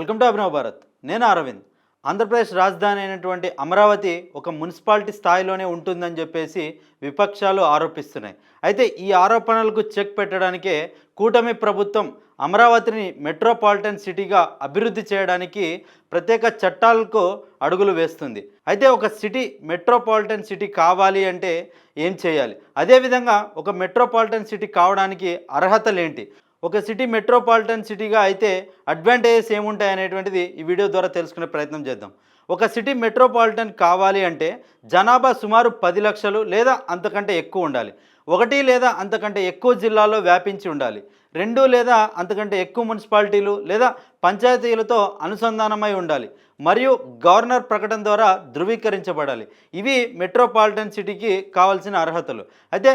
Welcome to Abhinav Bharat. నేను అరవింద్. ఆంధ్రప్రదేశ్ రాజధాని అయినటువంటి అమరావతి ఒక మున్సిపాలిటీ స్థాయిలోనే ఉంటుందని చెప్పేసి విపక్షాలు ఆరోపిస్తున్నాయి. అయితే ఈ ఆరోపణలకు చెక్ పెట్టడానికే కూటమి ప్రభుత్వం అమరావతిని మెట్రోపాలిటన్ సిటీగా అభివృద్ధి చేయడానికి ప్రత్యేక చట్టాలకు అడుగులు వేస్తుంది. అయితే ఒక సిటీ మెట్రోపాలిటన్ సిటీ కావాలి అంటే ఏం చేయాలి? అదేవిధంగా ఒక మెట్రోపాలిటన్ సిటీ కావడానికి అర్హతలేంటి? ఒక సిటీ మెట్రోపాలిటన్ సిటీగా అయితే అడ్వాంటేజెస్ ఏముంటాయి అనేటువంటిది ఈ వీడియో ద్వారా తెలుసుకునే ప్రయత్నం చేద్దాం. ఒక సిటీ మెట్రోపాలిటన్ కావాలి అంటే జనాభా సుమారు 10 లక్షలు లేదా అంతకంటే ఎక్కువ ఉండాలి. 1 లేదా అంతకంటే ఎక్కువ జిల్లాల్లో వ్యాపించి ఉండాలి. 2 లేదా అంతకంటే ఎక్కువ మున్సిపాలిటీలు లేదా పంచాయతీలతో అనుసంధానమై ఉండాలి. మరియు గవర్నర్ ప్రకటన ద్వారా ధృవీకరించబడాలి. ఇవి మెట్రోపాలిటన్ సిటీకి కావాల్సిన అర్హతలు. అయితే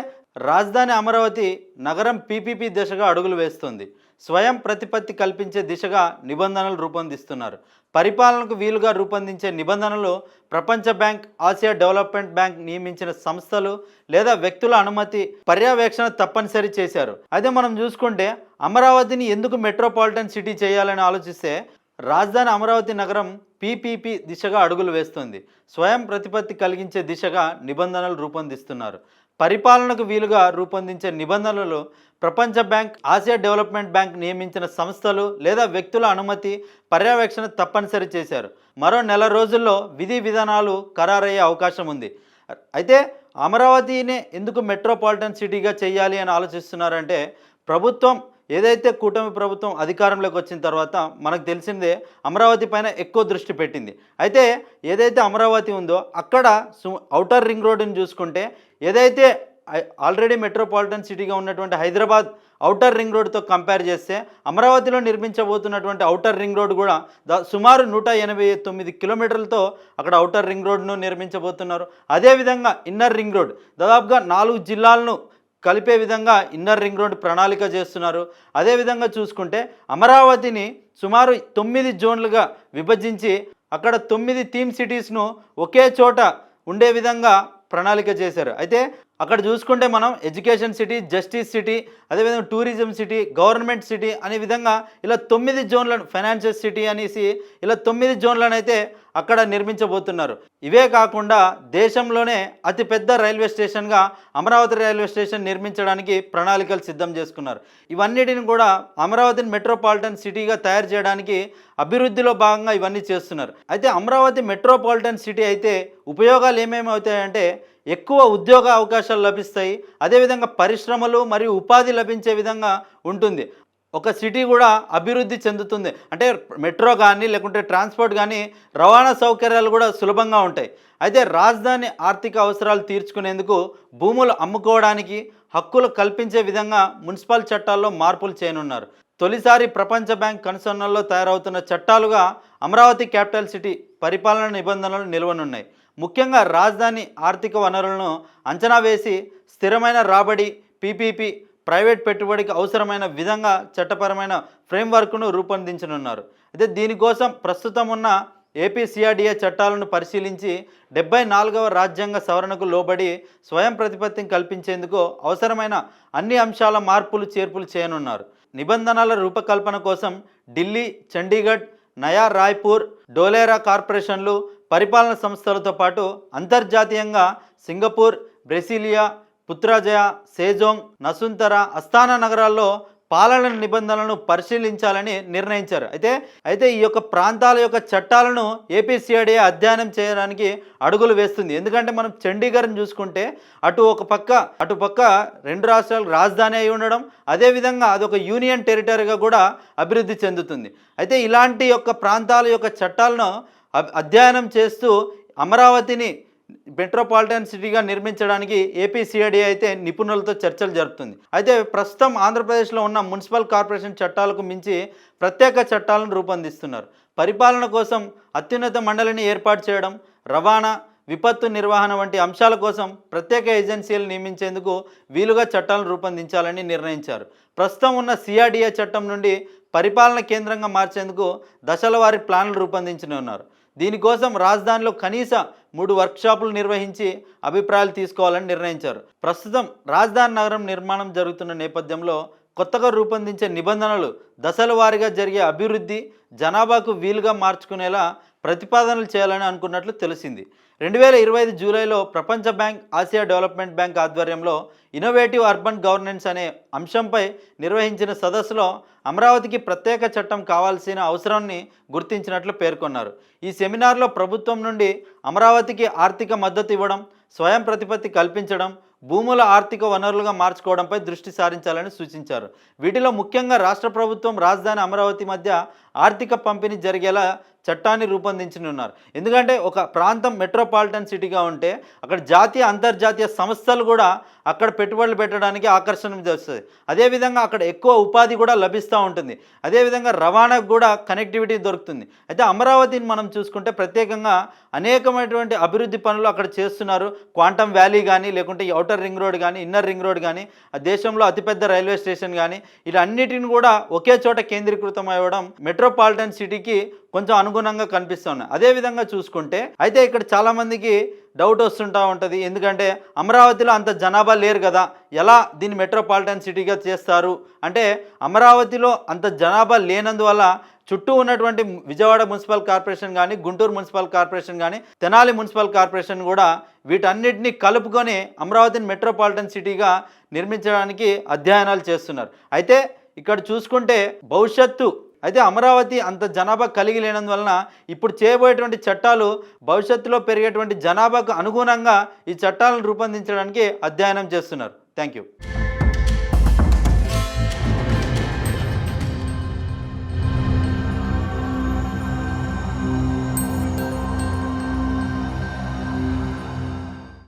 రాజధాని అమరావతి నగరం పీపీపీ దిశగా అడుగులు వేస్తుంది. స్వయం ప్రతిపత్తి కల్పించే దిశగా నిబంధనలు రూపొందిస్తున్నారు. పరిపాలనకు వీలుగా రూపొందించే నిబంధనలు ప్రపంచ బ్యాంక్, ఆసియా డెవలప్మెంట్ బ్యాంక్ నియమించిన సంస్థలు లేదా వ్యక్తుల అనుమతి, పర్యవేక్షణ తప్పనిసరి చేశారు. అదే మనం చూసుకుంటే అమరావతిని ఎందుకు మెట్రోపాలిటన్ సిటీ చేయాలని ఆలోచిస్తే రాజధాని అమరావతి నగరం పీపీపీ దిశగా అడుగులు వేస్తుంది. స్వయం ప్రతిపత్తి కలిగించే దిశగా నిబంధనలు రూపొందిస్తున్నారు. పరిపాలనకు వీలుగా రూపొందించే నిబంధనలు ప్రపంచ బ్యాంక్, ఆసియా డెవలప్మెంట్ బ్యాంక్ నియమించిన సంస్థలు లేదా వ్యక్తుల అనుమతి, పర్యవేక్షణ తప్పనిసరి చేశారు. మరో నెల రోజుల్లో విధి విధానాలు ఖరారయ్యే అవకాశం ఉంది. అయితే అమరావతిని ఎందుకు మెట్రోపాలిటన్ సిటీగా చేయాలి అని ఆలోచిస్తున్నారంటే ప్రభుత్వం ఏదైతే కూటమి ప్రభుత్వం అధికారంలోకి వచ్చిన తర్వాత మనకు తెలిసిందే అమరావతి పైన ఎక్కువ దృష్టి పెట్టింది. అయితే ఏదైతే అమరావతి ఉందో అక్కడ ఔటర్ రింగ్ రోడ్డుని చూసుకుంటే ఏదైతే ఆల్రెడీ మెట్రోపాలిటన్ సిటీగా ఉన్నటువంటి హైదరాబాద్ ఔటర్ రింగ్ రోడ్తో కంపేర్ చేస్తే అమరావతిలో నిర్మించబోతున్నటువంటి ఔటర్ రింగ్ రోడ్ కూడా సుమారు 189 కిలోమీటర్లతో అక్కడ ఔటర్ రింగ్ రోడ్ను నిర్మించబోతున్నారు. అదేవిధంగా ఇన్నర్ రింగ్ రోడ్ దాదాపుగా 4 జిల్లాలను కలిపే విధంగా ఇన్నర్ రింగ్ రోడ్ ప్రణాళిక చేస్తున్నారు. అదేవిధంగా చూసుకుంటే అమరావతిని సుమారు 9 జోన్లుగా విభజించి అక్కడ 9 థీమ్ సిటీస్ను ఒకే చోట ఉండే విధంగా ప్రణాళిక చేశారు. అయితే అక్కడ చూసుకుంటే మనం ఎడ్యుకేషన్ సిటీ, జస్టిస్ సిటీ, అదేవిధంగా టూరిజం సిటీ, గవర్నమెంట్ సిటీ అనే విధంగా ఇలా 9 జోన్లను, ఫైనాన్షియల్ సిటీ అనేసి ఇలా 9 జోన్లను అయితే అక్కడ నిర్మించబోతున్నారు. ఇవే కాకుండా దేశంలోనే అతిపెద్ద రైల్వే స్టేషన్గా అమరావతి రైల్వే స్టేషన్ నిర్మించడానికి ప్రణాళికలు సిద్ధం చేసుకున్నారు. ఇవన్నిటిని కూడా అమరావతిని మెట్రోపాలిటన్ సిటీగా తయారు చేయడానికి అభివృద్ధిలో భాగంగా ఇవన్నీ చేస్తున్నారు. అయితే అమరావతి మెట్రోపాలిటన్ సిటీ అయితే ఉపయోగాలు ఏమేమి అవుతాయంటే ఎక్కువ ఉద్యోగ అవకాశాలు లభిస్తాయి. అదేవిధంగా పరిశ్రమలు మరియు ఉపాధి లభించే విధంగా ఉంటుంది. ఒక సిటీ కూడా అభివృద్ధి చెందుతుంది. అంటే మెట్రో కానీ లేకుంటే ట్రాన్స్పోర్ట్ కానీ రవాణా సౌకర్యాలు కూడా సులభంగా ఉంటాయి. అయితే రాజధాని ఆర్థిక అవసరాలు తీర్చుకునేందుకు భూములు అమ్ముకోవడానికి హక్కులు కల్పించే విధంగా మున్సిపల్ చట్టాల్లో మార్పులు చేయనున్నారు. తొలిసారి ప్రపంచ బ్యాంక్ కనుసన్నల్లో తయారవుతున్న చట్టాలుగా అమరావతి క్యాపిటల్ సిటీ పరిపాలన నిబంధనలు నిలవనున్నాయి. ముఖ్యంగా రాజధాని ఆర్థిక వనరులను అంచనా వేసి స్థిరమైన రాబడి, పీపీపీ, ప్రైవేట్ పెట్టుబడికి అవసరమైన విధంగా చట్టపరమైన ఫ్రేమ్వర్క్ను రూపొందించనున్నారు. అయితే దీనికోసం ప్రస్తుతం ఉన్న ఏపీ సిఆర్డీఏ చట్టాలను పరిశీలించి 74వ రాజ్యాంగ సవరణకు లోబడి స్వయం ప్రతిపత్తిని కల్పించేందుకు అవసరమైన అన్ని అంశాల మార్పులు చేర్పులు చేయనున్నారు. నిబంధనల రూపకల్పన కోసం ఢిల్లీ, చండీగఢ్, నయా రాయ్పూర్, డోలేరా కార్పొరేషన్లు, పరిపాలన సంస్థలతో పాటు అంతర్జాతీయంగా సింగపూర్, బ్రెసిలియా, పుత్రాజయ, సేజోంగ్, నసుంతర, అస్థానా నగరాల్లో పాలన నిబంధనలను పరిశీలించాలని నిర్ణయించారు. అయితే ఈ యొక్క ప్రాంతాల యొక్క చట్టాలను ఏపీసీఆర్డీఏ అధ్యయనం చేయడానికి అడుగులు వేస్తుంది. ఎందుకంటే మనం చండీగఢ్ని చూసుకుంటే అటు పక్క 2 రాష్ట్రాలు రాజధాని అయి ఉండడం, అదేవిధంగా అదొక యూనియన్ టెరిటరీగా కూడా అభివృద్ధి చెందుతుంది. అయితే ఇలాంటి యొక్క ప్రాంతాల యొక్క చట్టాలను అధ్యయనం చేస్తూ అమరావతిని మెట్రోపాలిటన్ సిటీగా నిర్మించడానికి ఏపీసీఆర్డీఏ అయితే నిపుణులతో చర్చలు జరుపుతుంది. అయితే ప్రస్తుతం ఆంధ్రప్రదేశ్లో ఉన్న మున్సిపల్ కార్పొరేషన్ చట్టాలకు మించి ప్రత్యేక చట్టాలను రూపొందిస్తున్నారు. పరిపాలన కోసం అత్యున్నత మండలిని ఏర్పాటు చేయడం, రవాణా, విపత్తు నిర్వహణ వంటి అంశాల కోసం ప్రత్యేక ఏజెన్సీలు నియమించేందుకు వీలుగా చట్టాలను రూపొందించాలని నిర్ణయించారు. ప్రస్తుతం ఉన్న సిఆర్డీఏ చట్టం నుండి పరిపాలన కేంద్రంగా మార్చేందుకు దశల వారీ ప్లాన్లు రూపొందించనున్నారు. దీనికోసం రాజధానిలో కనీస 3 వర్క్షాపులు నిర్వహించి అభిప్రాయాలు తీసుకోవాలని నిర్ణయించారు. ప్రస్తుతం రాజధాని నగరం నిర్మాణం జరుగుతున్న నేపథ్యంలో కొత్తగా రూపొందించే నిబంధనలు దశల వారీగా జరిగే అభివృద్ధి జనాభాకు వీలుగా మార్చుకునేలా ప్రతిపాదనలు చేయాలని అనుకున్నట్లు తెలిసింది. 2025 జూలైలో ప్రపంచ బ్యాంక్, ఆసియా డెవలప్మెంట్ బ్యాంక్ ఆధ్వర్యంలో ఇన్నోవేటివ్ అర్బన్ గవర్నెన్స్ అనే అంశంపై నిర్వహించిన సదస్సులో అమరావతికి ప్రత్యేక చట్టం కావాల్సిన అవసరాన్ని గుర్తించినట్లు పేర్కొన్నారు. ఈ సెమినార్లో ప్రభుత్వం నుండి అమరావతికి ఆర్థిక మద్దతు ఇవ్వడం, స్వయం ప్రతిపత్తి కల్పించడం, భూముల ఆర్థిక వనరులుగా మార్చుకోవడంపై దృష్టి సారించాలని సూచించారు. వీటిలో ముఖ్యంగా రాష్ట్ర ప్రభుత్వం రాజధాని అమరావతి మధ్య ఆర్థిక పంపిణీ జరిగేలా చట్టాన్ని రూపొందించనున్నారు. ఎందుకంటే ఒక ప్రాంతం మెట్రోపాలిటన్ సిటీగా ఉంటే అక్కడ జాతీయ అంతర్జాతీయ సంస్థలు కూడా అక్కడ పెట్టుబడులు పెట్టడానికి ఆకర్షణ చేస్తుంది. అదేవిధంగా అక్కడ ఎక్కువ ఉపాధి కూడా లభిస్తూ ఉంటుంది. అదేవిధంగా రవాణాకు కూడా కనెక్టివిటీ దొరుకుతుంది. అయితే అమరావతిని మనం చూసుకుంటే ప్రత్యేకంగా అనేకమైనటువంటి అభివృద్ధి పనులు అక్కడ చేస్తున్నారు. క్వాంటమ్ వ్యాలీ కానీ, లేకుంటే ఔటర్ రింగ్ రోడ్ కానీ, ఇన్నర్ రింగ్ రోడ్ కానీ, ఆ దేశంలో అతిపెద్ద రైల్వే స్టేషన్ కానీ, వీటన్నిటిని కూడా ఒకే చోట కేంద్రీకృతం అవ్వడం మెట్రోపాలిటన్ సిటీకి కొంచెం అనుగుణంగా కనిపిస్తున్నాయి. అదేవిధంగా చూసుకుంటే అయితే ఇక్కడ చాలామందికి డౌట్ వస్తుంటూ ఉంటుంది. ఎందుకంటే అమరావతిలో అంత జనాభా లేరు కదా, ఎలా దీన్ని మెట్రోపాలిటన్ సిటీగా చేస్తారు అంటే, అమరావతిలో అంత జనాభా లేనందువల్ల చుట్టూ ఉన్నటువంటి విజయవాడ మున్సిపల్ కార్పొరేషన్ కానీ, గుంటూరు మున్సిపల్ కార్పొరేషన్ కానీ, తెనాలి మున్సిపల్ కార్పొరేషన్ కూడా వీటన్నిటిని కలుపుకొని అమరావతిని మెట్రోపాలిటన్ సిటీగా నిర్మించడానికి అధ్యయనాలు చేస్తున్నారు. అయితే ఇక్కడ చూసుకుంటే భవిష్యత్తు అయితే అమరావతి అంత జనాభా కలిగి లేనందువలన ఇప్పుడు చేయబోయేటువంటి చట్టాలు భవిష్యత్తులో పెరిగేటువంటి జనాభాకు అనుగుణంగా ఈ చట్టాలను రూపొందించడానికి అధ్యయనం చేస్తున్నారు. Thank you.